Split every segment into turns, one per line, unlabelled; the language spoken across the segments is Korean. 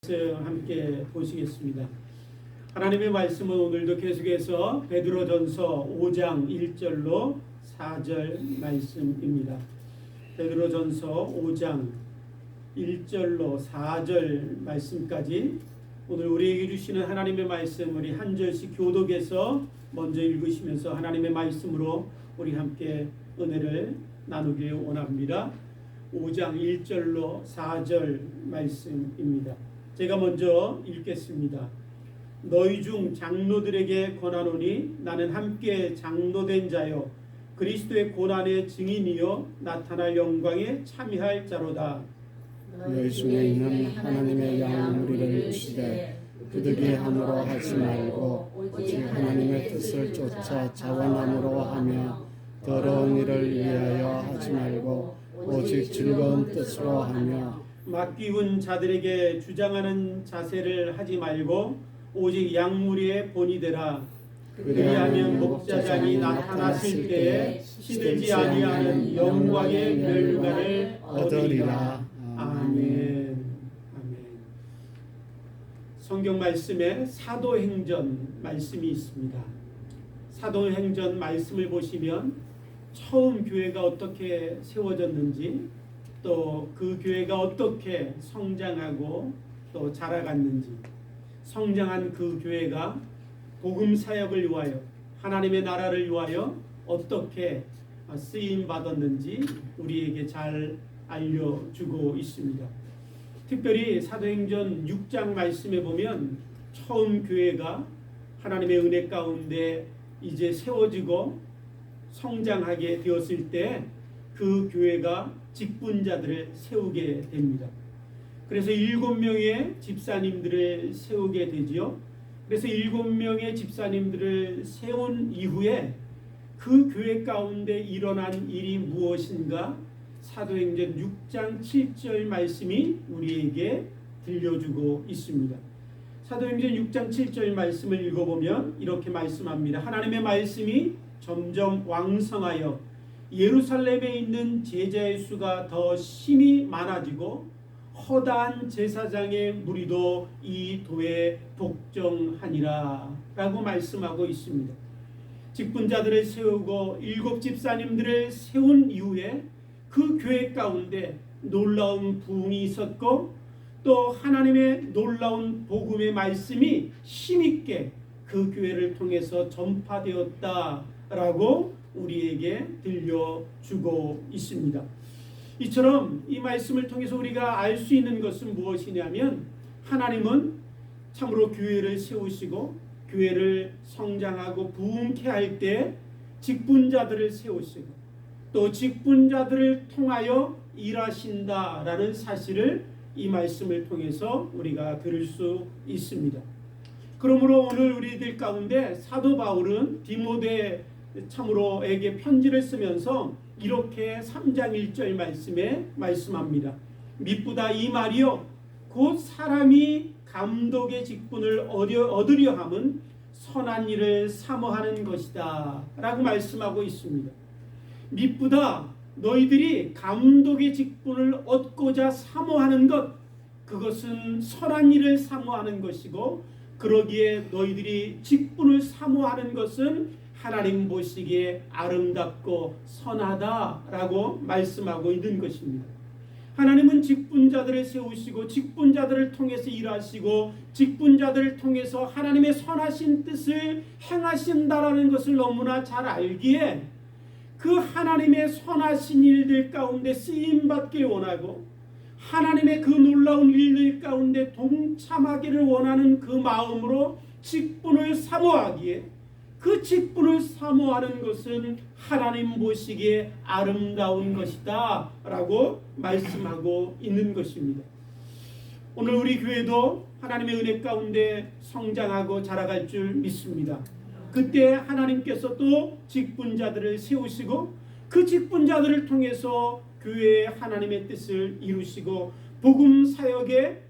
말씀 함께 보시겠습니다. 하나님의 말씀은 오늘도 계속해서 베드로전서 5장 1절로 4절 말씀입니다. 베드로전서 5장 1절로 4절 말씀까지 오늘 우리에게 주시는 하나님의 말씀, 우리 한 절씩 교독해서 먼저 읽으시면서 하나님의 말씀으로 우리 함께 은혜를 나누길 원합니다. 5장 1절로 4절 말씀입니다. 제가 먼저 읽겠습니다. 너희 중 장로들에게 권하노니 나는 함께 장로된 자요 그리스도의 고난의 증인이요 나타날 영광에 참여할 자로다.
너희 중에 있는 하나님의 양 우리를 주시되 부득이 함으로 하지 말고 오직 하나님의 뜻을 쫓아 자원함으로 하며 더러운 일을 위하여 하지 말고 오직 즐거운 뜻으로 하며
맡기운 자들에게 주장하는 자세를 하지 말고 오직 양무리의 본이 되라. 그리하면 목자장이 나타났을 때에 시들지 아니하는 영광의 멸류관을 얻으리라. 아멘. 아멘. 성경 말씀에 사도행전 말씀이 있습니다. 사도행전 말씀을 보시면 처음 교회가 어떻게 세워졌는지, 또 그 교회가 어떻게 성장하고 또 자라갔는지, 성장한 그 교회가 복음 사역을 위하여 하나님의 나라를 위하여 어떻게 쓰임 받았는지 우리에게 잘 알려주고 있습니다. 특별히 사도행전 6장 말씀에 보면 처음 교회가 하나님의 은혜 가운데 이제 세워지고 성장하게 되었을 때 그 교회가 직분자들을 세우게 됩니다. 그래서 7명의 집사님들을 세우게 되지요. 그래서 7명의 집사님들을 세운 이후에 그 교회 가운데 일어난 일이 무엇인가? 사도행전 6장 7절 말씀이 우리에게 들려주고 있습니다. 사도행전 6장 7절 말씀을 읽어보면 이렇게 말씀합니다. 하나님의 말씀이 점점 왕성하여 예루살렘에 있는 제자의 수가 더 심히 많아지고 허다한 제사장의 무리도 이 도에 복종하니라 라고 말씀하고 있습니다. 직분자들을 세우고 7 집사님들을 세운 이후에 그 교회 가운데 놀라운 부흥이 있었고 또 하나님의 놀라운 복음의 말씀이 힘있게 그 교회를 통해서 전파되었다라고 우리에게 들려주고 있습니다. 이처럼 이 말씀을 통해서 우리가 알 수 있는 것은 무엇이냐면 하나님은 참으로 교회를 세우시고 교회를 성장하고 부흥케 할 때 직분자들을 세우시고 또 직분자들을 통하여 일하신다라는 사실을 이 말씀을 통해서 우리가 들을 수 있습니다. 그러므로 오늘 우리들 가운데 사도 바울은 디모데 참으로에게 편지를 쓰면서 이렇게 3장 1절 말씀에 말씀합니다. 미쁘다 이 말이요 곧 사람이 감독의 직분을 얻으려 함은 선한 일을 사모하는 것이다 라고 말씀하고 있습니다. 미쁘다 너희들이 감독의 직분을 얻고자 사모하는 것, 그것은 선한 일을 사모하는 것이고 그러기에 너희들이 직분을 사모하는 것은 하나님 보시기에 아름답고 선하다라고 말씀하고 있는 것입니다. 하나님은 직분자들을 세우시고 직분자들을 통해서 일하시고 직분자들을 통해서 하나님의 선하신 뜻을 행하신다라는 것을 너무나 잘 알기에 그 하나님의 선하신 일들 가운데 쓰임받길 원하고 하나님의 그 놀라운 일들 가운데 동참하기를 원하는 그 마음으로 직분을 사모하기에 그 직분을 사모하는 것은 하나님 보시기에 아름다운 것이다 라고 말씀하고 있는 것입니다. 오늘 우리 교회도 하나님의 은혜 가운데 성장하고 자라갈 줄 믿습니다. 그때 하나님께서 또 직분자들을 세우시고 그 직분자들을 통해서 교회의 하나님의 뜻을 이루시고 복음 사역의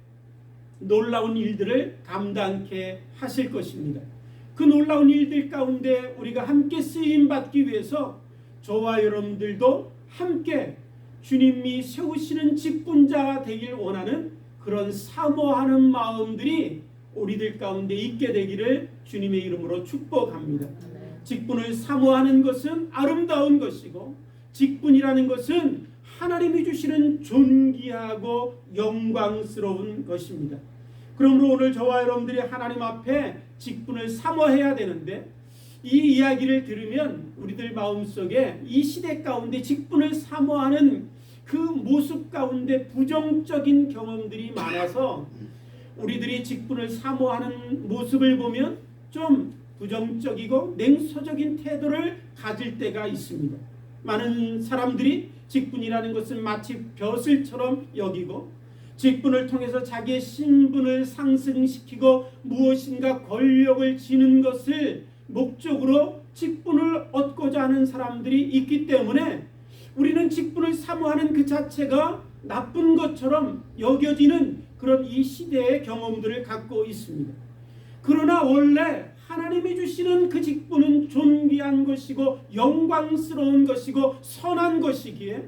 놀라운 일들을 감당케 하실 것입니다. 그 놀라운 일들 가운데 우리가 함께 쓰임받기 위해서 저와 여러분들도 함께 주님이 세우시는 직분자가 되길 원하는 그런 사모하는 마음들이 우리들 가운데 있게 되기를 주님의 이름으로 축복합니다. 직분을 사모하는 것은 아름다운 것이고, 직분이라는 것은 하나님이 주시는 존귀하고 영광스러운 것입니다. 그러므로 오늘 저와 여러분들이 하나님 앞에 직분을 사모해야 되는데, 이 이야기를 들으면 우리들 마음속에 이 시대 가운데 직분을 사모하는 그 모습 가운데 부정적인 경험들이 많아서 우리들이 직분을 사모하는 모습을 보면 좀 부정적이고 냉소적인 태도를 가질 때가 있습니다. 많은 사람들이 직분이라는 것은 마치 벼슬처럼 여기고, 직분을 통해서 자기의 신분을 상승시키고 무엇인가 권력을 지는 것을 목적으로 직분을 얻고자 하는 사람들이 있기 때문에 우리는 직분을 사모하는 그 자체가 나쁜 것처럼 여겨지는 그런 이 시대의 경험들을 갖고 있습니다. 그러나 원래 하나님이 주시는 그 직분은 존귀한 것이고 영광스러운 것이고 선한 것이기에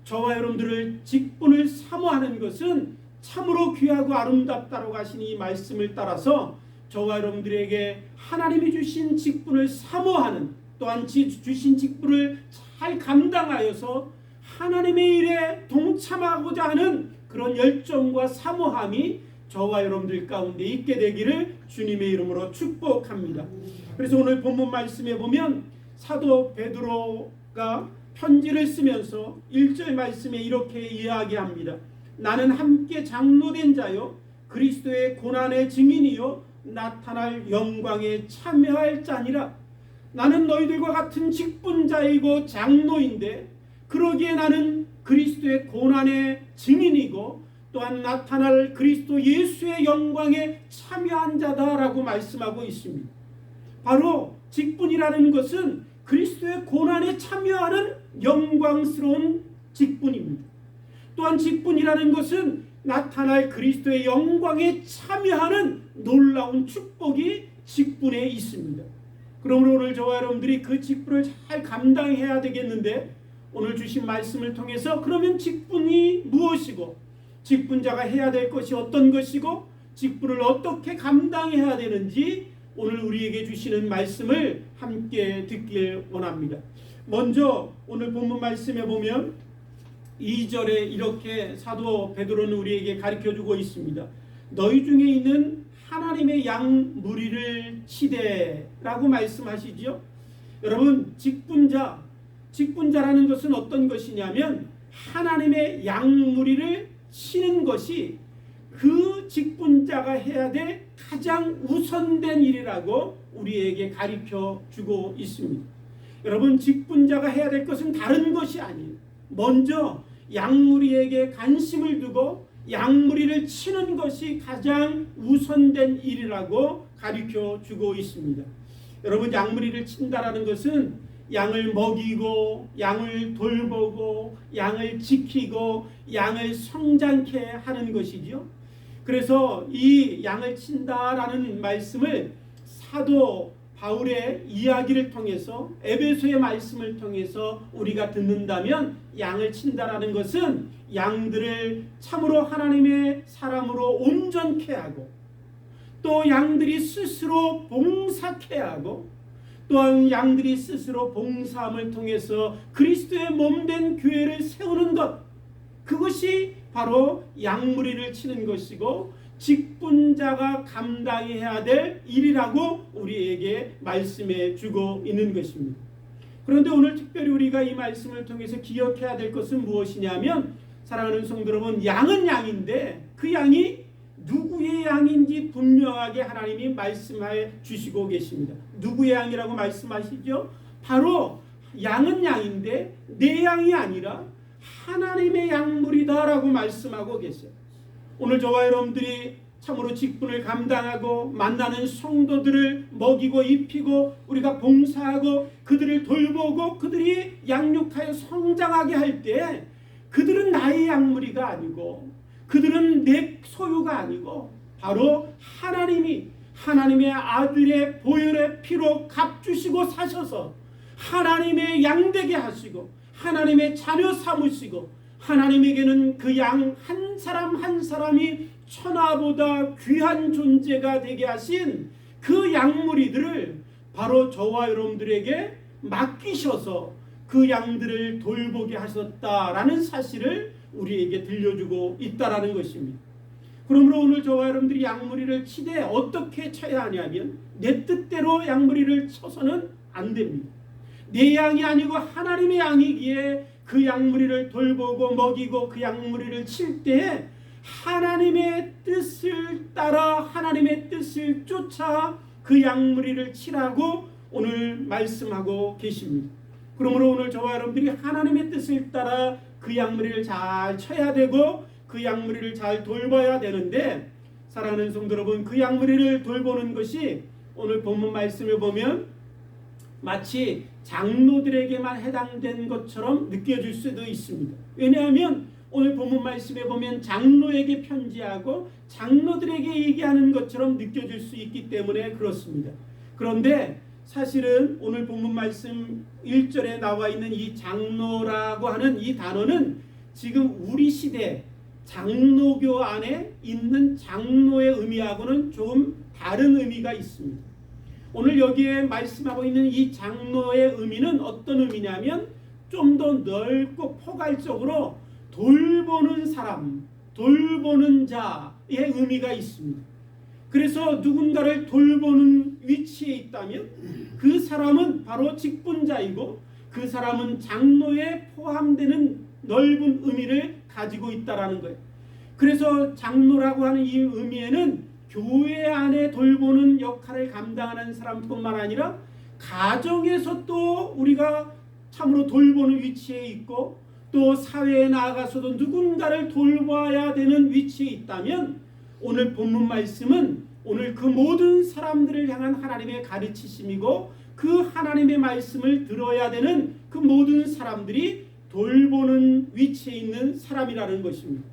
저와 여러분들을 직분을 사모하는 것은 참으로 귀하고 아름답다라고 하신 이 말씀을 따라서 저와 여러분들에게 하나님이 주신 직분을 사모하는, 또한 주신 직분을 잘 감당하여서 하나님의 일에 동참하고자 하는 그런 열정과 사모함이 저와 여러분들 가운데 있게 되기를 주님의 이름으로 축복합니다. 그래서 오늘 본문 말씀에 보면 사도 베드로가 편지를 쓰면서 1절 말씀에 이렇게 이야기합니다. 나는 함께 장로된 자요 그리스도의 고난의 증인이요 나타날 영광에 참여할 자니라. 나는 너희들과 같은 직분자이고 장로인데 그러기에 나는 그리스도의 고난의 증인이고 또한 나타날 그리스도 예수의 영광에 참여한 자다라고 말씀하고 있습니다. 바로 직분이라는 것은 그리스도의 고난에 참여하는 영광스러운 직분입니다. 또한 직분이라는 것은 나타날 그리스도의 영광에 참여하는 놀라운 축복이 직분에 있습니다. 그러므로 오늘 저와 여러분들이 그 직분을 잘 감당해야 되겠는데, 오늘 주신 말씀을 통해서 그러면 직분이 무엇이고 직분자가 해야 될 것이 어떤 것이고 직분을 어떻게 감당해야 되는지 오늘 우리에게 주시는 말씀을 함께 듣길 원합니다. 먼저 오늘 본문 말씀에 보면 2절에 이렇게 사도 베드로는 우리에게 가르쳐주고 있습니다. 너희 중에 있는 하나님의 양 무리를 치되라고 말씀하시죠. 여러분, 직분자라는 것은 어떤 것이냐면 하나님의 양 무리를 치는 것이 그 직분자가 해야 될 가장 우선된 일이라고 우리에게 가르쳐 주고 있습니다. 여러분, 직분자가 해야 될 것은 다른 것이 아니에요. 먼저 양무리에게 관심을 두고 양무리를 치는 것이 가장 우선된 일이라고 가르쳐 주고 있습니다. 여러분, 양무리를 친다라는 것은 양을 먹이고 양을 돌보고 양을 지키고 양을 성장케 하는 것이죠. 그래서 이 양을 친다라는 말씀을 사도 바울의 이야기를 통해서, 에베소의 말씀을 통해서 우리가 듣는다면 양을 친다라는 것은 양들을 참으로 하나님의 사람으로 온전케 하고 또 양들이 스스로 봉사케 하고 또한 양들이 스스로 봉사함을 통해서 그리스도의 몸된 교회를 세우는 것, 그것이 바로 양무리를 치는 것이고 직분자가 감당해야 될 일이라고 우리에게 말씀해 주고 있는 것입니다. 그런데 오늘 특별히 우리가 이 말씀을 통해서 기억해야 될 것은 무엇이냐면, 사랑하는 성도 여러분, 양은 양인데 그 양이 누구의 양인지 분명하게 하나님이 말씀해 주시고 계십니다. 누구의 양이라고 말씀하시죠? 바로 양은 양인데 내 양이 아니라 하나님의 양물이다라고 말씀하고 계세요. 오늘 저와 여러분들이 참으로 직분을 감당하고 만나는 성도들을 먹이고 입히고 우리가 봉사하고 그들을 돌보고 그들이 양육하여 성장하게 할 때 그들은 나의 양무리가 아니고 그들은 내 소유가 아니고 바로 하나님의 아들의 보혈의 피로 값주시고 사셔서 하나님의 양되게 하시고 하나님의 자녀 삼으시고 하나님에게는 그 양 한 사람 한 사람이 천하보다 귀한 존재가 되게 하신 그 양무리들을 바로 저와 여러분들에게 맡기셔서 그 양들을 돌보게 하셨다라는 사실을 우리에게 들려주고 있다라는 것입니다. 그러므로 오늘 저와 여러분들이 양무리를 치되 어떻게 쳐야 하냐면 내 뜻대로 양무리를 쳐서는 안 됩니다. 내 양이 아니고 하나님의 양이기에 그 양무리를 돌보고 먹이고 그 양무리를 칠 때에 하나님의 뜻을 따라 하나님의 뜻을 쫓아 그 양무리를 치라고 오늘 말씀하고 계십니다. 그러므로 오늘 저와 여러분들이 하나님의 뜻을 따라 그 양무리를 잘 쳐야 되고 그 양무리를 잘 돌봐야 되는데, 사랑하는 성도 여러분, 그 양무리를 돌보는 것이 오늘 본문 말씀을 보면 마치 장로들에게만 해당된 것처럼 느껴질 수도 있습니다. 왜냐하면 오늘 본문 말씀에 보면 장로에게 편지하고 장로들에게 얘기하는 것처럼 느껴질 수 있기 때문에 그렇습니다. 그런데 사실은 오늘 본문 말씀 1절에 나와 있는 이 장로라고 하는 이 단어는 지금 우리 시대 장로교 안에 있는 장로의 의미하고는 좀 다른 의미가 있습니다. 오늘 여기에 말씀하고 있는 이 장로의 의미는 어떤 의미냐면 좀 더 넓고 포괄적으로 돌보는 사람, 돌보는 자의 의미가 있습니다. 그래서 누군가를 돌보는 위치에 있다면 그 사람은 바로 직분자이고 그 사람은 장로에 포함되는 넓은 의미를 가지고 있다라는 거예요. 그래서 장로라고 하는 이 의미에는 교회 안에 돌보는 역할을 감당하는 사람뿐만 아니라 가정에서 또 우리가 참으로 돌보는 위치에 있고 또 사회에 나아가서도 누군가를 돌봐야 되는 위치에 있다면 오늘 본문 말씀은 오늘 그 모든 사람들을 향한 하나님의 가르치심이고 그 하나님의 말씀을 들어야 되는 그 모든 사람들이 돌보는 위치에 있는 사람이라는 것입니다.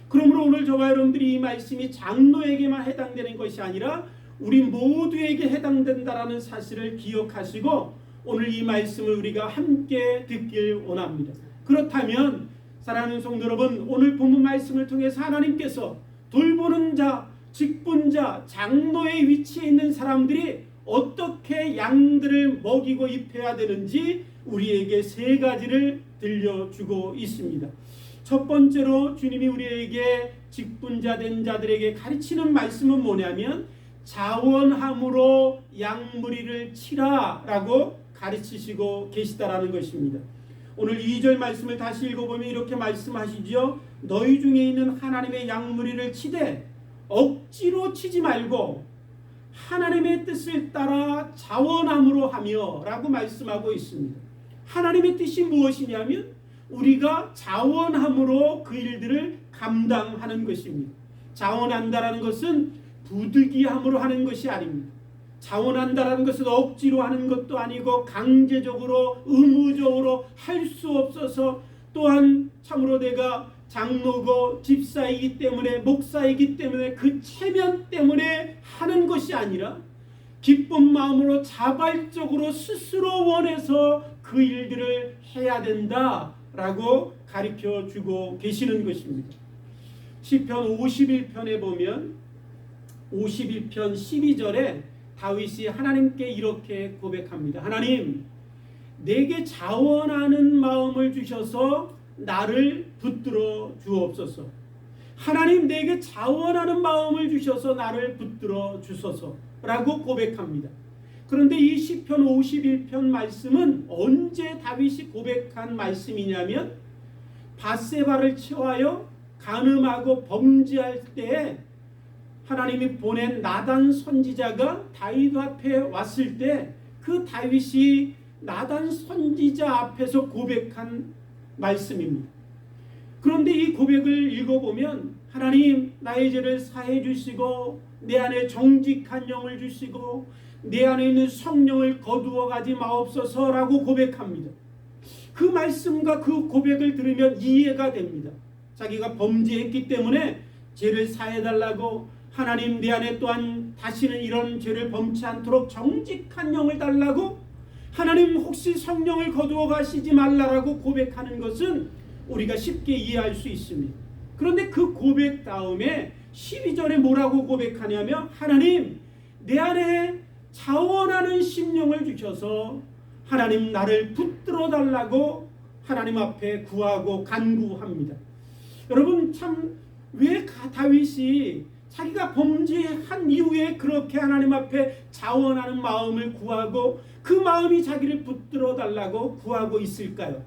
그러므로 오늘 저와 여러분들이 이 말씀이 장로에게만 해당되는 것이 아니라 우리 모두에게 해당된다라는 사실을 기억하시고 오늘 이 말씀을 우리가 함께 듣길 원합니다. 그렇다면 사랑하는 성도 여러분, 오늘 본문 말씀을 통해서 하나님께서 돌보는 자, 직분자, 장로의 위치에 있는 사람들이 어떻게 양들을 먹이고 입혀야 되는지 우리에게 세 가지를 들려주고 있습니다. 첫 번째로 주님이 우리에게 직분자 된 자들에게 가르치는 말씀은 뭐냐면 자원함으로 양무리를 치라라고 가르치시고 계시다라는 것입니다. 오늘 2절 말씀을 다시 읽어보면 이렇게 말씀하시죠. 너희 중에 있는 하나님의 양무리를 치되 억지로 치지 말고 하나님의 뜻을 따라 자원함으로 하며 라고 말씀하고 있습니다. 하나님의 뜻이 무엇이냐면 우리가 자원함으로 그 일들을 감당하는 것입니다. 자원한다라는 것은 부득이함으로 하는 것이 아닙니다. 자원한다라는 것은 억지로 하는 것도 아니고 강제적으로 의무적으로 할 수 없어서 또한 참으로 내가 장로고 집사이기 때문에 목사이기 때문에 그 체면 때문에 하는 것이 아니라 기쁜 마음으로 자발적으로 스스로 원해서 그 일들을 해야 된다라고 가르쳐주고 계시는 것입니다. 시편 51편에 보면 51편 12절에 다윗이 하나님께 이렇게 고백합니다. 하나님, 내게 자원하는 마음을 주셔서 나를 붙들어 주옵소서. 하나님, 내게 자원하는 마음을 주셔서 나를 붙들어 주소서 라고 고백합니다. 그런데 이 시편 51편 말씀은 언제 다윗이 고백한 말씀이냐면 밧세바를 취하여 간음하고 범죄할 때에 하나님이 보낸 나단 선지자가 다윗 앞에 왔을 때 그 다윗이 나단 선지자 앞에서 고백한 말씀입니다. 그런데 이 고백을 읽어보면 하나님, 나의 죄를 사해 주시고 내 안에 정직한 영을 주시고 내 안에 있는 성령을 거두어 가지 마옵소서라고 고백합니다. 그 말씀과 그 고백을 들으면 이해가 됩니다. 자기가 범죄했기 때문에 죄를 사해달라고, 하나님 내 안에 또한 다시는 이런 죄를 범치 않도록 정직한 영을 달라고, 하나님 혹시 성령을 거두어 가시지 말라라고 고백하는 것은 우리가 쉽게 이해할 수 있습니다. 그런데 그 고백 다음에 12절에 뭐라고 고백하냐면 하나님 내 안에 자원하는 심령을 주셔서 하나님 나를 붙들어 달라고 하나님 앞에 구하고 간구합니다. 여러분 참 왜 다윗이 자기가 범죄한 이후에 그렇게 하나님 앞에 자원하는 마음을 구하고 그 마음이 자기를 붙들어 달라고 구하고 있을까요?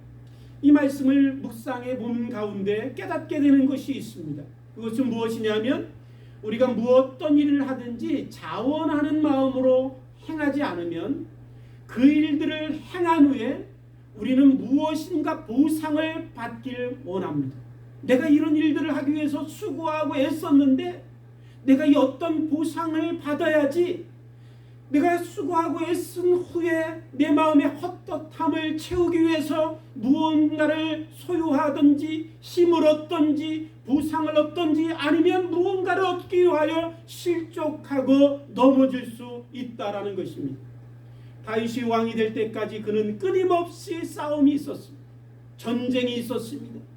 이 말씀을 묵상해 본 가운데 깨닫게 되는 것이 있습니다. 그것은 무엇이냐면 우리가 어떤 일을 하든지 자원하는 마음으로 행하지 않으면 그 일들을 행한 후에 우리는 무엇인가 보상을 받길 원합니다. 내가 이런 일들을 하기 위해서 수고하고 애썼는데 내가 이 어떤 보상을 받아야지, 내가 수고하고 애쓴 후에 내 마음의 헛헛함을 채우기 위해서 무언가를 소유하든지 힘을 얻든지 보상을 얻든지 아니면 무언가를 얻기 위하여 실족하고 넘어질 수 있다라는 것입니다. 다윗이 왕이 될 때까지 그는 끊임없이 싸움이 있었습니다. 전쟁이 있었습니다.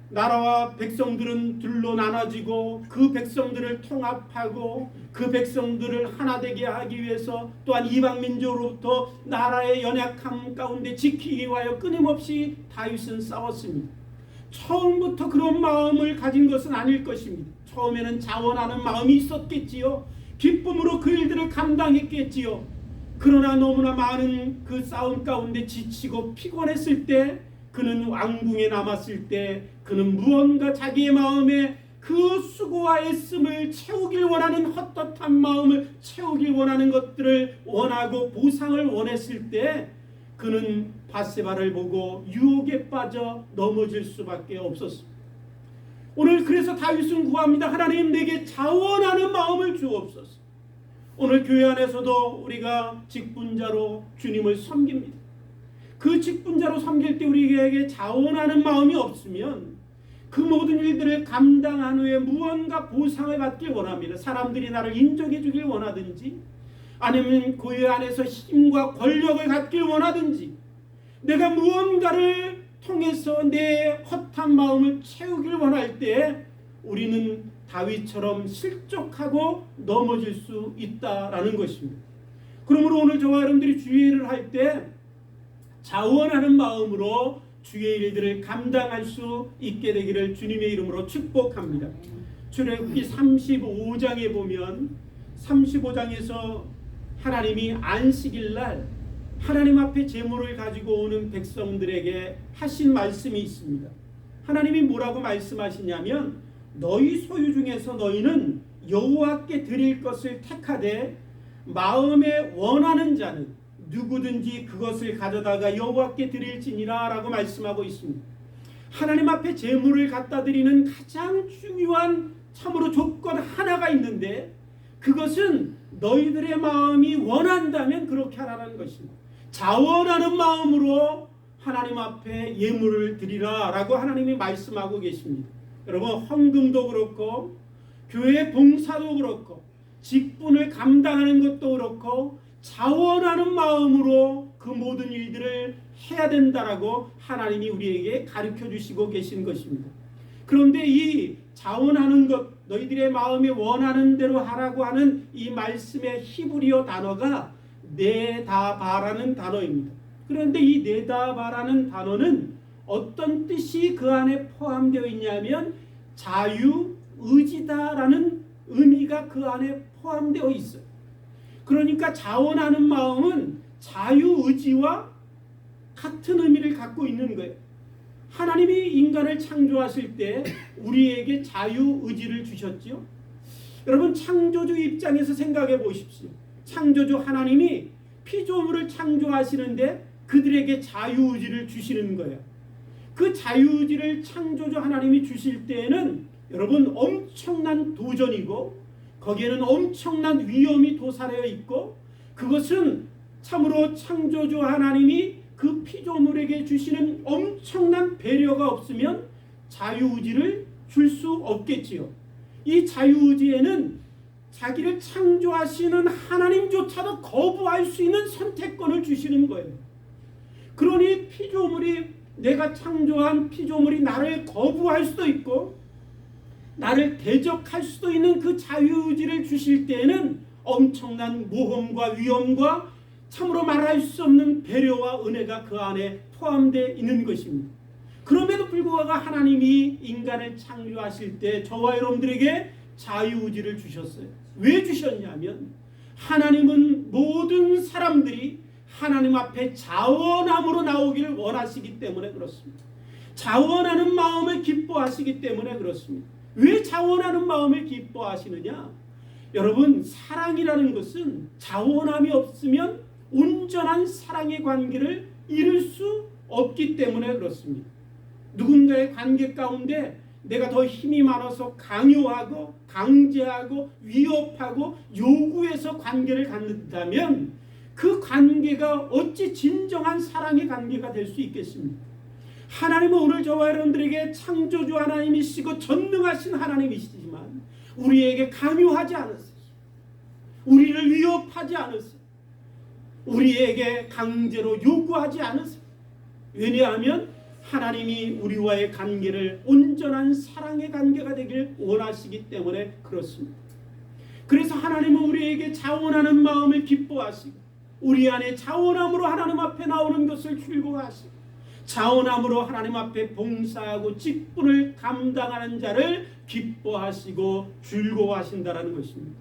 나라와 백성들은 둘로 나눠지고 그 백성들을 통합하고 그 백성들을 하나 되게 하기 위해서 또한 이방 민족으로부터 나라의 연약함 가운데 지키기 위하여 끊임없이 다윗은 싸웠습니다. 처음부터 그런 마음을 가진 것은 아닐 것입니다. 처음에는 자원하는 마음이 있었겠지요. 기쁨으로 그 일들을 감당했겠지요. 그러나 너무나 많은 그 싸움 가운데 지치고 피곤했을 때, 그는 왕궁에 남았을 때 그는 무언가 자기의 마음에 그 수고와 애씀을 채우길 원하는 헛헛한 마음을 채우길 원하는 것들을 원하고 보상을 원했을 때 그는 밧세바를 보고 유혹에 빠져 넘어질 수밖에 없었습니다. 오늘 그래서 다윗은 구합니다. 하나님 내게 자원하는 마음을 주옵소서. 오늘 교회 안에서도 우리가 직분자로 주님을 섬깁니다. 그 직분자로 섬길 때 우리에게 자원하는 마음이 없으면 그 모든 일들을 감당한 후에 무언가 보상을 받길 원합니다. 사람들이 나를 인정해 주길 원하든지 아니면 교회 안에서 힘과 권력을 갖길 원하든지 내가 무언가를 통해서 내 헛한 마음을 채우길 원할 때 우리는 다윗처럼 실족하고 넘어질 수 있다라는 것입니다. 그러므로 오늘 저와 여러분들이 주의를 할 때 자원하는 마음으로 주의 일들을 감당할 수 있게 되기를 주님의 이름으로 축복합니다. 출애굽기 35장에 보면 35장에서 하나님이 안식일날 하나님 앞에 제물을 가지고 오는 백성들에게 하신 말씀이 있습니다. 하나님이 뭐라고 말씀하시냐면 너희 소유 중에서 너희는 여호와께 드릴 것을 택하되 마음에 원하는 자는 누구든지 그것을 가져다가 여호와께 드릴지니라 라고 말씀하고 있습니다. 하나님 앞에 제물을 갖다 드리는 가장 중요한 참으로 조건 하나가 있는데 그것은 너희들의 마음이 원한다면 그렇게 하라는 것입니다. 자원하는 마음으로 하나님 앞에 예물을 드리라 라고 하나님이 말씀하고 계십니다. 여러분 헌금도 그렇고 교회 봉사도 그렇고 직분을 감당하는 것도 그렇고 자원하는 마음으로 그 모든 일들을 해야 된다라고 하나님이 우리에게 가르쳐 주시고 계신 것입니다. 그런데 이 자원하는 것, 너희들의 마음에 원하는 대로 하라고 하는 이 말씀의 히브리어 단어가 네다바라는 단어입니다. 그런데 이 네다바라는 단어는 어떤 뜻이 그 안에 포함되어 있냐면 자유의지다라는 의미가 그 안에 포함되어 있어요. 그러니까 자원하는 마음은 자유의지와 같은 의미를 갖고 있는 거예요. 하나님이 인간을 창조하실 때 우리에게 자유의지를 주셨지요. 여러분 창조주 입장에서 생각해 보십시오. 창조주 하나님이 피조물을 창조하시는데 그들에게 자유의지를 주시는 거예요. 그 자유의지를 창조주 하나님이 주실 때에는 여러분 엄청난 도전이고 거기에는 엄청난 위험이 도사려 있고 그것은 참으로 창조주 하나님이 그 피조물에게 주시는 엄청난 배려가 없으면 자유의지를 줄 수 없겠지요. 이 자유의지에는 자기를 창조하시는 하나님조차도 거부할 수 있는 선택권을 주시는 거예요. 그러니 피조물이 내가 창조한 피조물이 나를 거부할 수도 있고 나를 대적할 수도 있는 그 자유의지를 주실 때에는 엄청난 모험과 위험과 참으로 말할 수 없는 배려와 은혜가 그 안에 포함되어 있는 것입니다. 그럼에도 불구하고 하나님이 인간을 창조하실 때 저와 여러분들에게 자유의지를 주셨어요. 왜 주셨냐면 하나님은 모든 사람들이 하나님 앞에 자원함으로 나오기를 원하시기 때문에 그렇습니다. 자원하는 마음을 기뻐하시기 때문에 그렇습니다. 왜 자원하는 마음을 기뻐하시느냐? 여러분, 사랑이라는 것은 자원함이 없으면 온전한 사랑의 관계를 이룰 수 없기 때문에 그렇습니다. 누군가의 관계 가운데 내가 더 힘이 많아서 강요하고 강제하고 위협하고 요구해서 관계를 갖는다면 그 관계가 어찌 진정한 사랑의 관계가 될 수 있겠습니까? 하나님은 오늘 저와 여러분들에게 창조주 하나님이시고 전능하신 하나님이시지만 우리에게 강요하지 않으세요. 우리를 위협하지 않으세요. 우리에게 강제로 요구하지 않으세요. 왜냐하면 하나님이 우리와의 관계를 온전한 사랑의 관계가 되길 원하시기 때문에 그렇습니다. 그래서 하나님은 우리에게 자원하는 마음을 기뻐하시고 우리 안에 자원함으로 하나님 앞에 나오는 것을 즐거워하시고 자원함으로 하나님 앞에 봉사하고 직분을 감당하는 자를 기뻐하시고 즐거워하신다는 것입니다.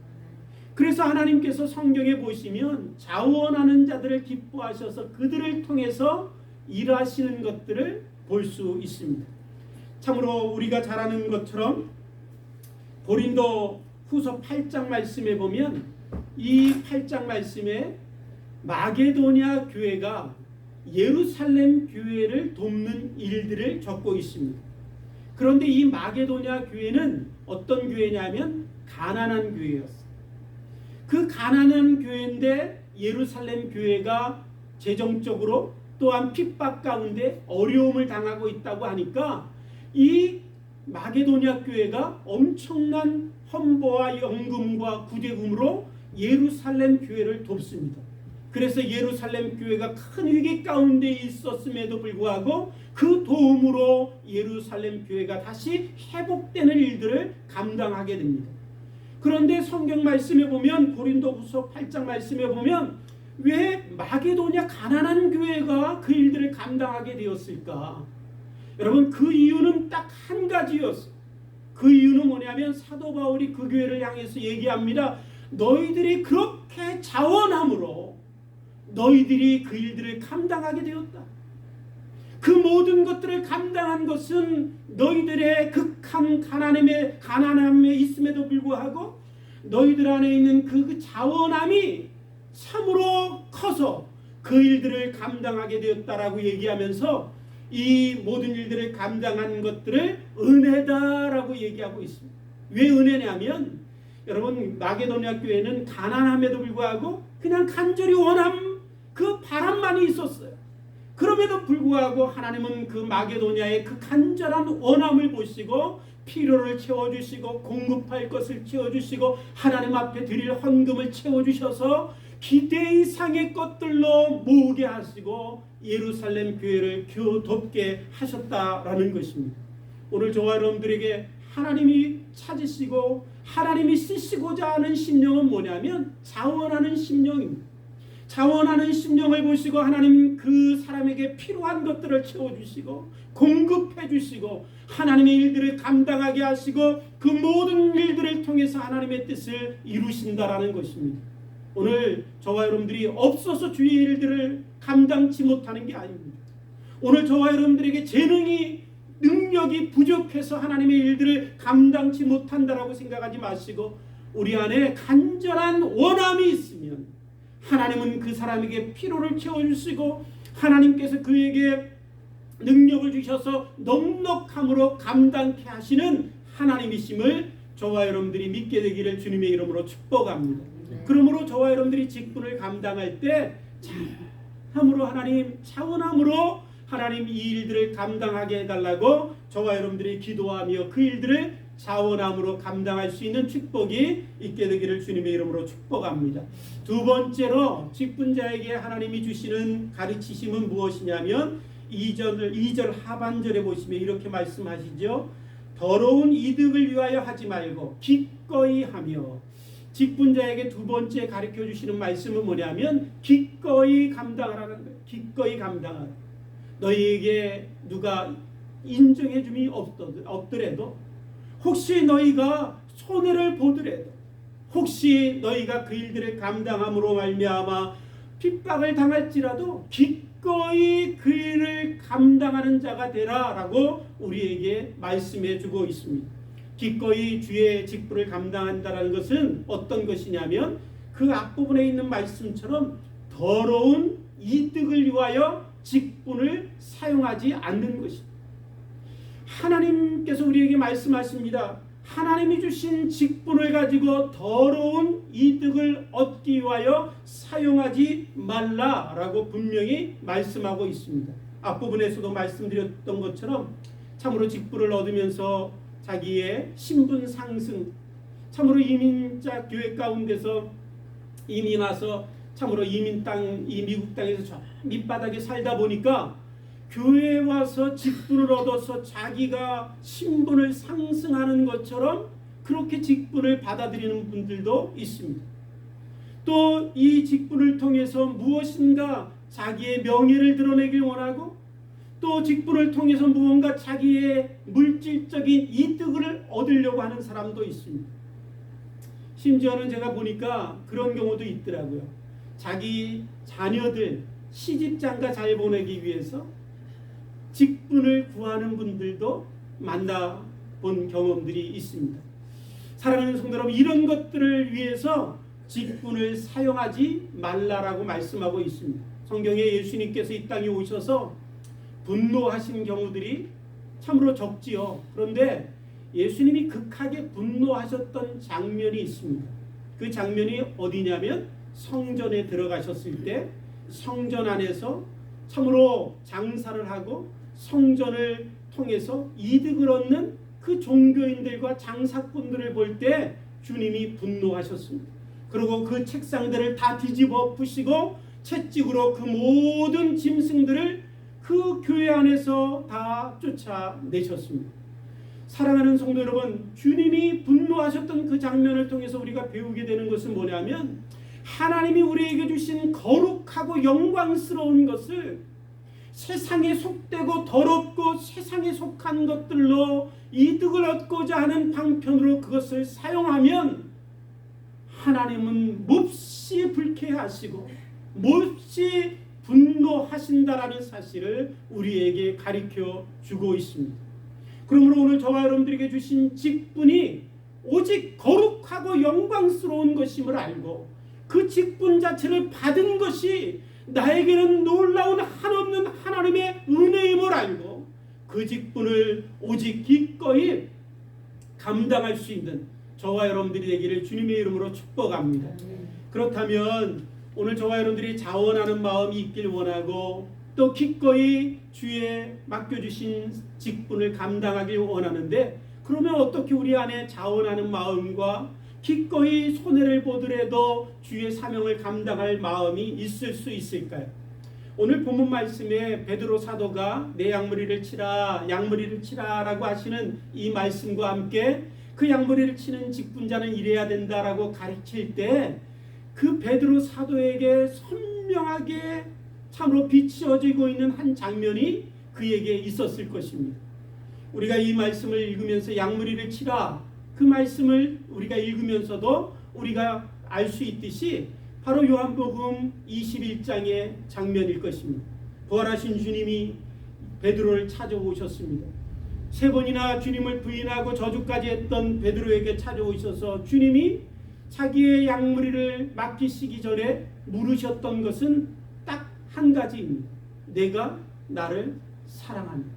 그래서 하나님께서 성경에 보시면 자원하는 자들을 기뻐하셔서 그들을 통해서 일하시는 것들을 볼 수 있습니다. 참으로 우리가 잘 아는 것처럼 고린도 후서 8장 말씀에 보면 이 8장 말씀에 마게도냐 교회가 예루살렘 교회를 돕는 일들을 적고 있습니다. 그런데 이 마게도냐 교회는 어떤 교회냐면 가난한 교회였어요. 그 가난한 교회인데 예루살렘 교회가 재정적으로 또한 핍박 가운데 어려움을 당하고 있다고 하니까 이 마게도냐 교회가 엄청난 헌보와 연금과 구제금으로 예루살렘 교회를 돕습니다. 그래서 예루살렘 교회가 큰 위기 가운데 있었음에도 불구하고 그 도움으로 예루살렘 교회가 다시 회복되는 일들을 감당하게 됩니다. 그런데 성경 말씀에 보면 고린도후서 8장 말씀에 보면 왜 마게도냐 가난한 교회가 그 일들을 감당하게 되었을까? 여러분, 그 이유는 딱 한 가지였어요. 그 이유는 뭐냐면 사도 바울이 그 교회를 향해서 얘기합니다. 너희들이 그렇게 자원함으로 너희들이 그 일들을 감당하게 되었다. 그 모든 것들을 감당한 것은 너희들의 극한 가난함에 있음에도 불구하고 너희들 안에 있는 그 자원함이 참으로 커서 그 일들을 감당하게 되었다라고 얘기하면서 이 모든 일들을 감당한 것들을 은혜다라고 얘기하고 있습니다. 왜 은혜냐면 여러분, 마게도냐 교회는 가난함에도 불구하고 그냥 간절히 원함 그 바람만이 있었어요. 그럼에도 불구하고 하나님은 그 마게도냐의 그 간절한 원함을 보시고 필요를 채워주시고 공급할 것을 채워주시고 하나님 앞에 드릴 헌금을 채워주셔서 기대 이상의 것들로 모으게 하시고 예루살렘 교회를 돕게 하셨다라는 것입니다. 오늘 저와 여러분들에게 하나님이 찾으시고 하나님이 쓰시고자 하는 심령은 뭐냐면 자원하는 심령입니다. 자원하는 심령을 보시고 하나님 그 사람에게 필요한 것들을 채워주시고 공급해 주시고 하나님의 일들을 감당하게 하시고 그 모든 일들을 통해서 하나님의 뜻을 이루신다라는 것입니다. 오늘 저와 여러분들이 없어서 주의 일들을 감당치 못하는 게 아닙니다. 오늘 저와 여러분들에게 재능이 능력이 부족해서 하나님의 일들을 감당치 못한다라고 생각하지 마시고 우리 안에 간절한 원함이 있으면 하나님은 그 사람에게 필요를 채워주시고 하나님께서 그에게 능력을 주셔서 넉넉함으로 감당케 하시는 하나님이심을 저와 여러분들이 믿게 되기를 주님의 이름으로 축복합니다. 그러므로 저와 여러분들이 직분을 감당할 때 참으로 하나님 차원함으로 하나님 이 일들을 감당하게 해달라고 저와 여러분들이 기도하며 그 일들을 자원함으로 감당할 수 있는 축복이 있게 되기를 주님의 이름으로 축복합니다. 두 번째로 직분자에게 하나님이 주시는 가르치심은 무엇이냐면 2절 하반절에 보시면 이렇게 말씀하시죠. 더러운 이득을 위하여 하지 말고 기꺼이 하며. 직분자에게 두 번째 가르쳐 주시는 말씀은 뭐냐면 기꺼이 감당하라는 거예요. 기꺼이 감당하라. 너희에게 누가 인정해 줌이 없더라도, 혹시 너희가 손해를 보더라도, 혹시 너희가 그 일들을 감당함으로 말미암아 핍박을 당할지라도 기꺼이 그 일을 감당하는 자가 되라라고 우리에게 말씀해 주고 있습니다. 기꺼이 주의 직분을 감당한다는 것은 어떤 것이냐면 그 앞부분에 있는 말씀처럼 더러운 이득을 위하여 직분을 사용하지 않는 것입니다. 하나님께서 우리에게 말씀하십니다. 하나님이 주신 직분을 가지고 더러운 이득을 얻기 위하여 사용하지 말라라고 분명히 말씀하고 있습니다. 앞부분에서도 말씀드렸던 것처럼 참으로 직분을 얻으면서 자기의 신분 상승, 참으로 이민자 교회 가운데서 이민 와서 참으로 이민 땅, 이 미국 땅에서 저 밑바닥에 살다 보니까 교회에 와서 직분을 얻어서 자기가 신분을 상승하는 것처럼 그렇게 직분을 받아들이는 분들도 있습니다. 또 이 직분을 통해서 무엇인가 자기의 명예를 드러내길 원하고, 또 직분을 통해서 무언가 자기의 물질적인 이득을 얻으려고 하는 사람도 있습니다. 심지어는 제가 보니까 그런 경우도 있더라고요. 자기 자녀들 시집장가 잘 보내기 위해서 직분을 구하는 분들도 만나본 경험들이 있습니다. 사랑하는 성도 여러분, 이런 것들을 위해서 직분을 사용하지 말라라고 말씀하고 있습니다. 성경에 예수님께서 이 땅에 오셔서 분노하신 경우들이 참으로 적지요. 그런데 예수님이 극하게 분노하셨던 장면이 있습니다. 그 장면이 어디냐면 성전에 들어가셨을 때 성전 안에서 참으로 장사를 하고 성전을 통해서 이득을 얻는 그 종교인들과 장사꾼들을 볼 때 주님이 분노하셨습니다. 그리고 그 책상들을 다 뒤집어 푸시고 채찍으로 그 모든 짐승들을 그 교회 안에서 다 쫓아내셨습니다. 사랑하는 성도 여러분, 주님이 분노하셨던 그 장면을 통해서 우리가 배우게 되는 것은 뭐냐면 하나님이 우리에게 주신 거룩하고 영광스러운 것을 세상에 속되고 더럽고 세상에 속한 것들로 이득을 얻고자 하는 방편으로 그것을 사용하면 하나님은 몹시 불쾌하시고 몹시 분노하신다라는 사실을 우리에게 가르쳐 주고 있습니다. 그러므로 오늘 저와 여러분들에게 주신 직분이 오직 거룩하고 영광스러운 것임을 알고 그 직분 자체를 받은 것이 나에게는 놀라운 한없는 하나님의 은혜임을 알고 그 직분을 오직 기꺼이 감당할 수 있는 저와 여러분들이 되기를 주님의 이름으로 축복합니다. 그렇다면 오늘 저와 여러분들이 자원하는 마음이 있길 원하고 또 기꺼이 주의 맡겨주신 직분을 감당하길 원하는데, 그러면 어떻게 우리 안에 자원하는 마음과 기꺼이 손해를 보더라도 주의 사명을 감당할 마음이 있을 수 있을까요? 오늘 본문 말씀에 베드로 사도가 내 양무리를 치라 라고 하시는 이 말씀과 함께 그 양무리를 치는 직분자는 이래야 된다라고 가르칠 때 그 베드로 사도에게 선명하게 참으로 비추어지고 있는 한 장면이 그에게 있었을 것입니다. 우리가 이 말씀을 읽으면서 양무리를 치라, 그 말씀을 우리가 읽으면서도 우리가 알 수 있듯이 바로 요한복음 21장의 장면일 것입니다. 부활하신 주님이 베드로를 찾아오셨습니다. 3번이나 주님을 부인하고 저주까지 했던 베드로에게 찾아오셔서 주님이 자기의 양무리를 맡기시기 전에 물으셨던 것은 딱 한 가지입니다. 내가 나를 사랑하느냐?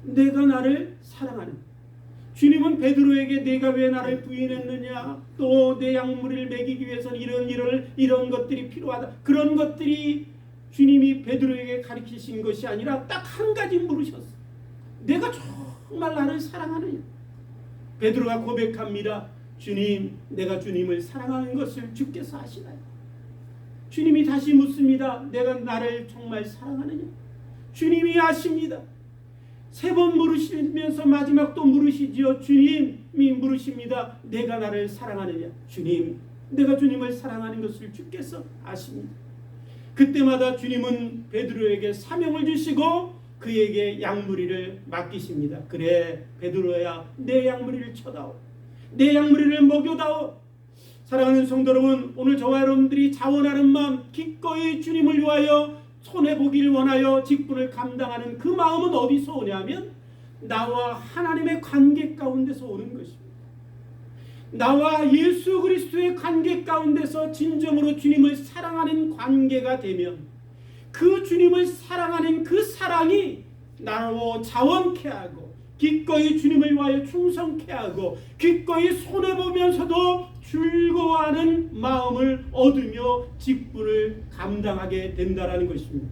내가 나를 사랑하느냐? 주님은 베드로에게 내가 왜 나를 부인했느냐, 또 내 양무리를 먹이기 위해서는 이런 것들이 필요하다, 그런 것들이 주님이 베드로에게 가르치신 것이 아니라 딱 한 가지 물으셨어. 내가 정말 나를 사랑하느냐? 베드로가 고백합니다. 주님, 내가 주님을 사랑하는 것을 주께서 아시나요? 주님이 다시 묻습니다. 내가 나를 정말 사랑하느냐? 주님이 아십니다. 3번 물으시면서 마지막 또 물으시지요. 주님이 물으십니다. 내가 나를 사랑하느냐? 주님, 내가 주님을 사랑하는 것을 주께서 아십니다. 그때마다 주님은 베드로에게 사명을 주시고 그에게 양무리를 맡기십니다. 그래 베드로야, 내 양무리를 쳐다오. 내 양무리를 먹여다오. 사랑하는 성도 여러분, 오늘 저와 여러분들이 자원하는 마음, 기꺼이 주님을 위하여 손해보기를 원하여 직분을 감당하는 그 마음은 어디서 오냐면 나와 하나님의 관계 가운데서 오는 것입니다. 나와 예수 그리스도의 관계 가운데서 진정으로 주님을 사랑하는 관계가 되면 그 주님을 사랑하는 그 사랑이 나로 자원케 하고 기꺼이 주님을 위하여 충성케 하고 기꺼이 손해보면서도 즐거워하는 마음을 얻으며 직분을 감당하게 된다라는 것입니다.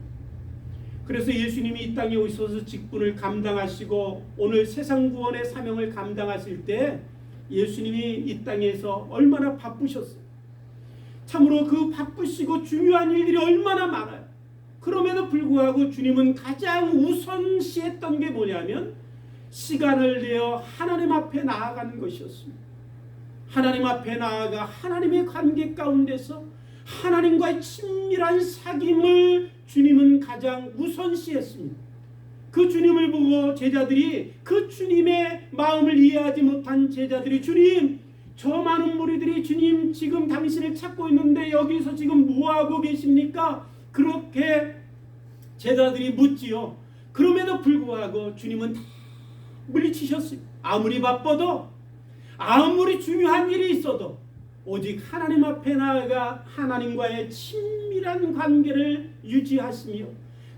그래서 예수님이 이 땅에 오셔서 직분을 감당하시고 오늘 세상 구원의 사명을 감당하실 때 예수님이 이 땅에서 얼마나 바쁘셨어요. 참으로 그 바쁘시고 중요한 일들이 얼마나 많아요. 그럼에도 불구하고 주님은 가장 우선시했던 게 뭐냐면 시간을 내어 하나님 앞에 나아가는 것이었습니다. 하나님 앞에 나아가 하나님의 관계 가운데서 하나님과의 친밀한 사귐을 주님은 가장 우선시했습니다. 그 주님을 보고 제자들이, 그 주님의 마음을 이해하지 못한 제자들이, 주님, 저 많은 무리들이 주님 지금 당신을 찾고 있는데 여기서 지금 뭐하고 계십니까? 그렇게 제자들이 묻지요. 그럼에도 불구하고 주님은 다 물리치셨습니다. 아무리 바빠도, 아무리 중요한 일이 있어도 오직 하나님 앞에 나아가 하나님과의 친밀한 관계를 유지하시며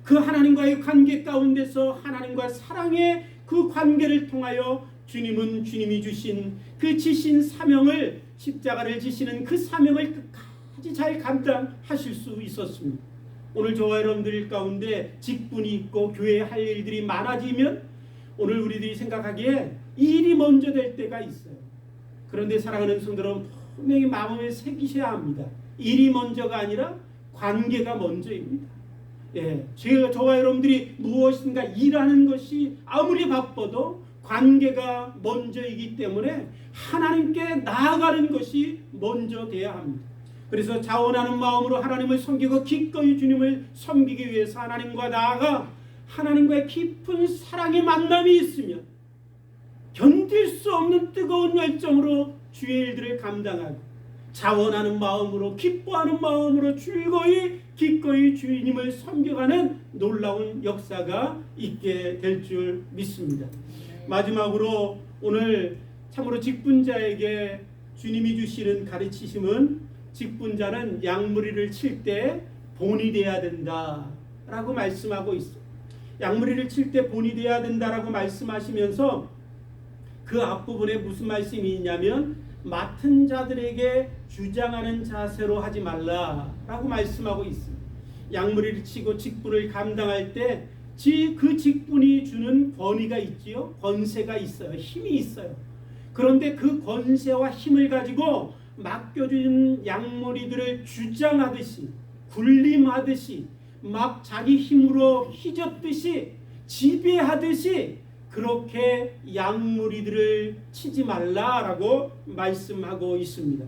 그 하나님과의 관계 가운데서 하나님과 사랑의 그 관계를 통하여 주님은 주님이 주신 그 지신 사명을, 십자가를 지시는 그 사명을 끝까지 잘 감당하실 수 있었습니다. 오늘 저와 여러분들 가운데 직분이 있고 교회에 할 일들이 많아지면 오늘 우리들이 생각하기에 일이 먼저 될 때가 있어요. 그런데 사랑하는 성도들은 분명히 마음에 새기셔야 합니다. 일이 먼저가 아니라 관계가 먼저입니다. 저와 여러분들이 무엇인가 일하는 것이 아무리 바빠도 관계가 먼저이기 때문에 하나님께 나아가는 것이 먼저 돼야 합니다. 그래서 자원하는 마음으로 하나님을 섬기고 기꺼이 주님을 섬기기 위해서 하나님과 나아가 하나님과의 깊은 사랑의 만남이 있으면 견딜 수 없는 뜨거운 열정으로 주의 일들을 감당하고 자원하는 마음으로, 기뻐하는 마음으로 즐거이 기꺼이 주님을 섬겨가는 놀라운 역사가 있게 될 줄 믿습니다. 마지막으로 오늘 참으로 직분자에게 주님이 주시는 가르치심은 직분자는 양무리를 칠 때 본이 돼야 된다라고 말씀하고 있어요. 양무리를 칠 때 본이 돼야 된다라고 말씀하시면서 그 앞부분에 무슨 말씀이 있냐면 맡은 자들에게 주장하는 자세로 하지 말라라고 말씀하고 있습니다. 양무리를 치고 직분을 감당할 때 그 직분이 주는 권위가 있지요. 권세가 있어요. 힘이 있어요. 그런데 그 권세와 힘을 가지고 맡겨준 양무리들을 주장하듯이, 군림하듯이, 막 자기 힘으로 휘젓듯이, 지배하듯이 그렇게 양무리들을 치지 말라라고 말씀하고 있습니다.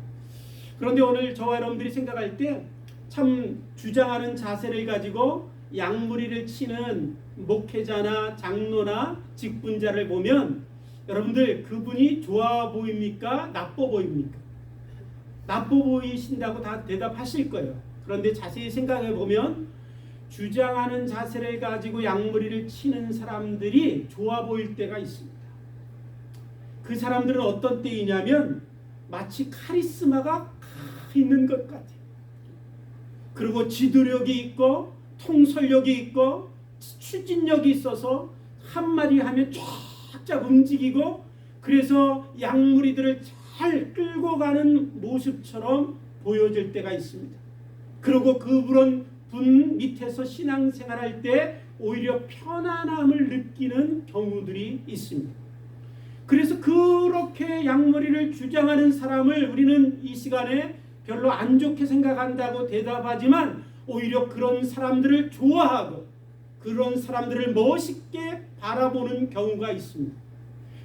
그런데 오늘 저와 여러분들이 생각할 때 참 주장하는 자세를 가지고 양무리를 치는 목회자나 장로나 직분자를 보면 여러분들 그분이 좋아 보입니까? 나빠 보입니까? 나빠 보이신다고 다 대답하실 거예요. 그런데 자세히 생각해 보면 주장하는 자세를 가지고 양무리를 치는 사람들이 좋아 보일 때가 있습니다. 그 사람들은 어떤 때이냐면 마치 카리스마가 있는 것 같아요. 그리고 지도력이 있고 통솔력이 있고 추진력이 있어서 한마디 하면 쫙쫙 움직이고 그래서 양무리들을 잘 끌고 가는 모습처럼 보여질 때가 있습니다. 그리고 그분 밑에서 신앙생활할 때 오히려 편안함을 느끼는 경우들이 있습니다. 그래서 그렇게 양무리를 주장하는 사람을 우리는 이 시간에 별로 안 좋게 생각한다고 대답하지만 오히려 그런 사람들을 좋아하고 그 그런 사람들을 멋있게 바라보는 경우가 있습니다.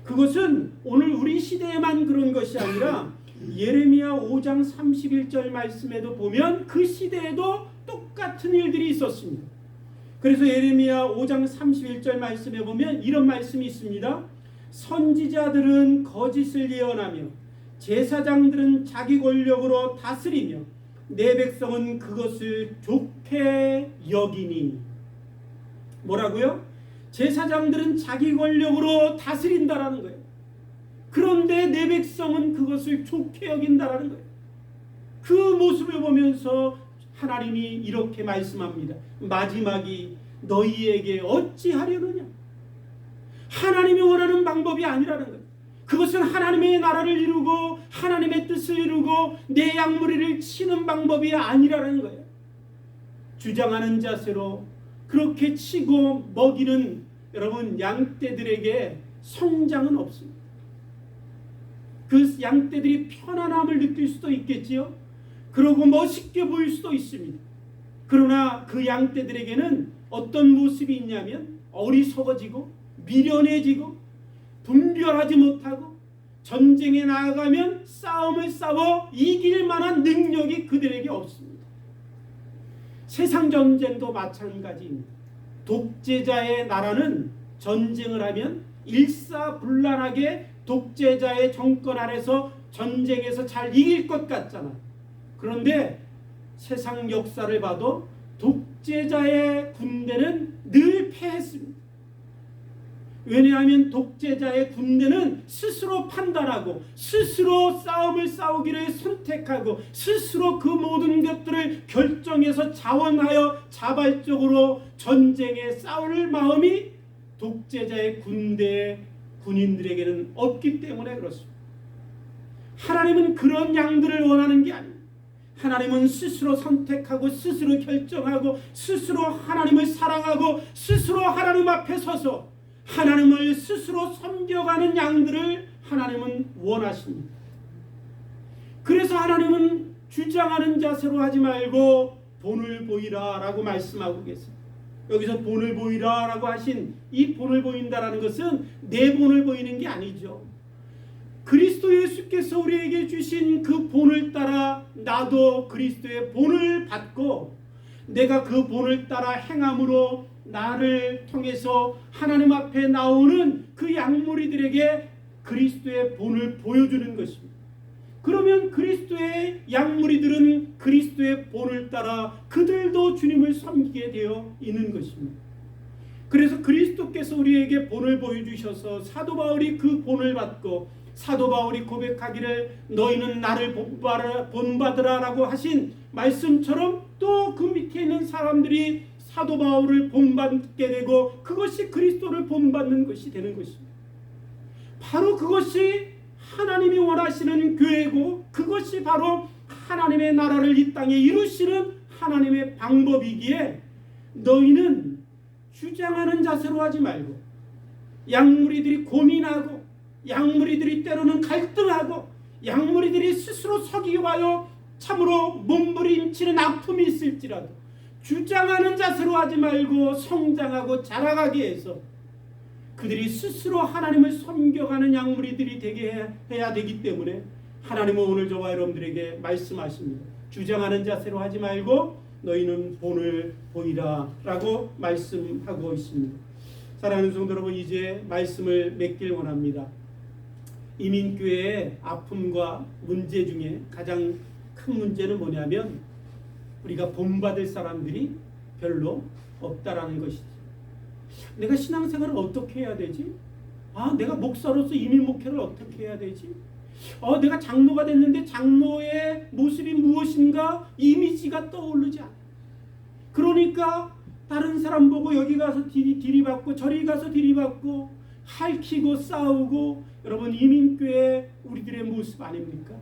그것은 오늘 우리 시대에만 그런 것이 아니라 예레미야 5장 31절 말씀에도 보면 그 시대에도 똑같은 일들이 있었습니다. 그래서 예레미야 5장 31절 말씀에 보면 이런 말씀이 있습니다. 선지자들은 거짓을 예언하며 제사장들은 자기 권력으로 다스리며 내 백성은 그것을 좋게 여기니. 뭐라고요? 제사장들은 자기 권력으로 다스린다라는 거예요. 그런데 내 백성은 그것을 좋게 여긴다라는 거예요. 그 모습을 보면서 하나님이 이렇게 말씀합니다. 마지막이 너희에게 어찌하려느냐. 하나님이 원하는 방법이 아니라는 거예요. 그것은 하나님의 나라를 이루고 하나님의 뜻을 이루고 내 양무리를 치는 방법이 아니라는 거예요. 주장하는 자세로 그렇게 치고 먹이는 여러분 양떼들에게 성장은 없습니다. 그 양떼들이 편안함을 느낄 수도 있겠지요. 그러고 멋있게 보일 수도 있습니다. 그러나 그 양떼들에게는 어떤 모습이 있냐면 어리석어지고 미련해지고 분별하지 못하고 전쟁에 나아가면 싸움을 싸워 이길 만한 능력이 그들에게 없습니다. 세상 전쟁도 마찬가지입니다. 독재자의 나라는 전쟁을 하면 일사불란하게 독재자의 정권 아래서 전쟁에서 잘 이길 것 같잖아요. 그런데 세상 역사를 봐도 독재자의 군대는 늘 패했습니다. 왜냐하면 독재자의 군대는 스스로 판단하고 스스로 싸움을 싸우기를 선택하고 스스로 그 모든 것들을 결정해서 자원하여 자발적으로 전쟁에 싸울 마음이 독재자의 군인들에게는 없기 때문에 그렇습니다. 하나님은 그런 양들을 원하는 게 아닙니다. 하나님은 스스로 선택하고 스스로 결정하고 스스로 하나님을 사랑하고 스스로 하나님 앞에 서서 하나님을 스스로 섬겨가는 양들을 하나님은 원하십니다. 그래서 하나님은 주장하는 자세로 하지 말고 본을 보이라 라고 말씀하고 계세요. 여기서 본을 보이라 라고 하신 이 본을 보인다라는 것은 내 본을 보이는 게 아니죠. 그리스도 예수께서 우리에게 주신 그 본을 따라 나도 그리스도의 본을 받고 내가 그 본을 따라 행함으로 나를 통해서 하나님 앞에 나오는 그 양무리들에게 그리스도의 본을 보여주는 것입니다. 그러면 그리스도의 양무리들은 그리스도의 본을 따라 그들도 주님을 섬기게 되어 있는 것입니다. 그래서 그리스도께서 우리에게 본을 보여주셔서 사도 바울이 그 본을 받고 사도 바울이 고백하기를 너희는 나를 본받으라 라고 하신 말씀처럼 또 그 밑에 있는 사람들이 사도 바울을 본받게 되고 그것이 그리스도를 본받는 것이 되는 것입니다. 바로 그것이 하나님이 원하시는 교회고 그것이 바로 하나님의 나라를 이 땅에 이루시는 하나님의 방법이기에 너희는 주장하는 자세로 하지 말고 양무리들이 고민하고 양무리들이 때로는 갈등하고 양무리들이 스스로 서기와요 참으로 몸부림치는 아픔이 있을지라도 주장하는 자세로 하지 말고 성장하고 자라가게 해서 그들이 스스로 하나님을 섬겨가는 양무리들이 되게 해야 되기 때문에 하나님은 오늘 저와 여러분들에게 말씀하십니다. 주장하는 자세로 하지 말고 너희는 본을 보이라 라고 말씀하고 있습니다. 사랑하는 성도 여러분, 이제 말씀을 맺길 원합니다. 이민교회의 아픔과 문제 중에 가장 큰 문제는 뭐냐면 우리가 본받을 사람들이 별로 없다라는 것이지. 내가 신앙생활을 어떻게 해야 되지? 내가 목사로서 이민 목회를 어떻게 해야 되지? 내가 장로가 됐는데 장로의 모습이 무엇인가 이미지가 떠오르지 않아. 그러니까 다른 사람 보고 여기 가서 디리받고 저리 가서 디리받고 핥히고 싸우고, 여러분 이민교회 우리들의 모습 아닙니까?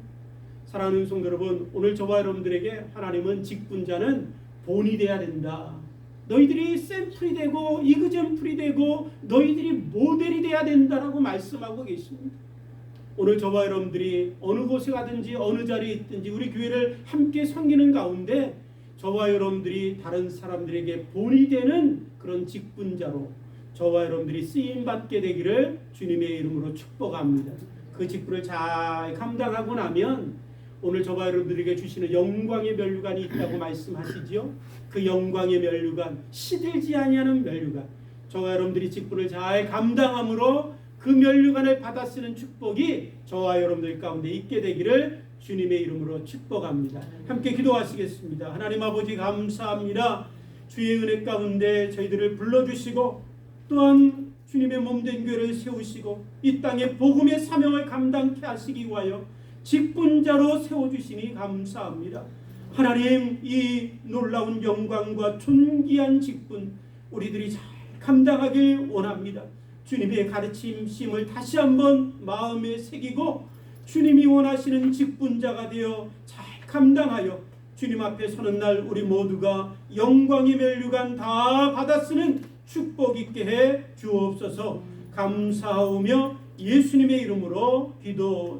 사랑하는 성도 여러분, 오늘 저와 여러분들에게 하나님은 직분자는 본이 돼야 된다. 너희들이 샘플이 되고 이그잼플이 되고 너희들이 모델이 돼야 된다라고 말씀하고 계십니다. 오늘 저와 여러분들이 어느 곳에 가든지 어느 자리에 있든지 우리 교회를 함께 섬기는 가운데 저와 여러분들이 다른 사람들에게 본이 되는 그런 직분자로 저와 여러분들이 쓰임받게 되기를 주님의 이름으로 축복합니다. 그 직분을 잘 감당하고 나면 오늘 저와 여러분들에게 주시는 영광의 면류관이 있다고 말씀하시지요. 그 영광의 면류관, 시들지 아니하는 면류관, 저와 여러분들이 직분을 잘 감당함으로 그 면류관을 받아 쓰는 축복이 저와 여러분들 가운데 있게 되기를 주님의 이름으로 축복합니다. 함께 기도하시겠습니다. 하나님 아버지 감사합니다. 주의 은혜 가운데 저희들을 불러주시고 또한 주님의 몸된 교회를 세우시고 이 땅에 복음의 사명을 감당케 하시기 위하여 직분자로 세워주시니 감사합니다. 하나님, 이 놀라운 영광과 존귀한 직분 우리들이 잘 감당하길 원합니다. 주님의 가르침심을 다시 한번 마음에 새기고 주님이 원하시는 직분자가 되어 잘 감당하여 주님 앞에 서는 날 우리 모두가 영광의 면류관 다 받아 쓰는 축복 있게 해 주옵소서. 감사하오며 예수님의 이름으로 기도